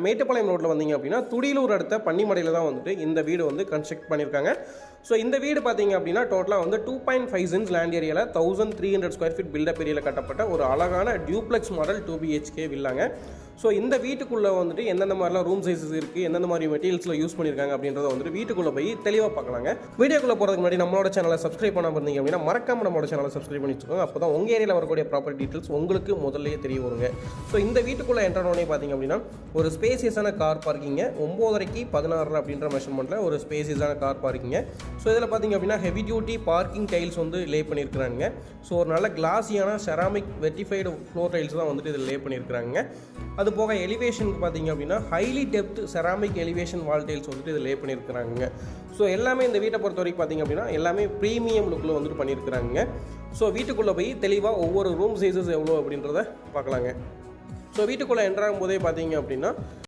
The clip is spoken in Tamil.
மேட்டுப்பாளையம் ரோட்டில் வந்தீங்க அப்படின்னா துடியலூர் அடுத்த பன்னிமடையில் தான் வந்துட்டு இந்த வீடு வந்து கன்ஸ்ட்ரக்ட் பண்ணியிருக்காங்க. ஸோ இந்த வீடு பார்த்தீங்க அப்படின்னா டோட்டலாக வந்து 2.5 சென்ட்ஸ் லேண்ட் ஏரியாவில் 1300 ஸ்கொயர் ஃபீட் பில்டப் ஏரியாவில் கட்டப்பட்ட ஒரு அழகான டியூப்ளெக்ஸ் மாடல் 2 BHK வில்லாங்க. ஸோ இந்த வீட்டுக்குள்ளே வந்துட்டு எந்தெந்த மாதிரிலாம் ரூம் சைஸஸ் இருக்குது, எந்தெந்த மாதிரி மெட்டீரியல்ஸில் யூஸ் பண்ணியிருக்காங்க அப்படின்றத வந்துட்டு வீட்டுக்குள்ளே போய் தெளிவாக பார்க்கலாங்க. வீடியோக்குள்ளே போகிறதுக்கு முன்னாடி நம்மளோட சேனலை சப்ஸ்கிரைப் பண்ணாமல் இருந்தீங்க அப்படின்னா மறக்காம நம்மளோட சேனலை சப்ஸ்கிரைப் பண்ணி வச்சுக்கோங்க. அப்போ தான் உங்கள் ஏரியாவில் வரக்கூடிய ப்ராப்பர்ட்டி டீட்டெயில்ஸ் உங்களுக்கு முதல்லயே தெரிய வருங்க. ஸோ இந்த வீட்டுக்குள்ளே என்ட்ரானோடனே பார்த்தீங்க அப்படின்னா ஒரு ஸ்பேசியஸான கார் பார்க்கிங்க, 9.5க்கு 16 அப்படின்ற மெஷர்மெண்ட்டில் ஒரு ஸ்பேசியஸான கார் பார்க்கிங்க. ஸோ இதில் பார்த்தீங்க அப்படின்னா ஹெவி டியூட்டி பார்க்கிங் டைல்ஸ் வந்து லே பண்ணியிருக்கிறாங்க. ஸோ ஒரு நல்ல கிளாஸியான செராமிக் வெட்டிஃபைடு ஃப்ளோர் டைல்ஸ் தான் வந்துட்டு இதில் லே பண்ணியிருக்கிறாங்க. அது போக எலிவேஷனுக்கு பார்த்தீங்க அப்படின்னா ஹைலி டெப்த் செராமிக் எலிவேஷன் வால் டைல்ஸ் வந்துட்டு இதில் லே பண்ணியிருக்கிறாங்க. ஸோ எல்லாமே இந்த வீட்டை பொறுத்த வரைக்கும் பார்த்தீங்க அப்படின்னா எல்லாமே ப்ரீமியம் லுக்கில் வந்துட்டு பண்ணியிருக்கிறாங்க. ஸோ வீட்டுக்குள்ளே போய் தெளிவாக ஒவ்வொரு ரூம் சைஸஸ் எவ்வளோ அப்படின்றத பார்க்கலாங்க. ஸோ வீட்டுக்குள்ளே என்ட்ராகும் போதே பார்த்தீங்க அப்படின்னா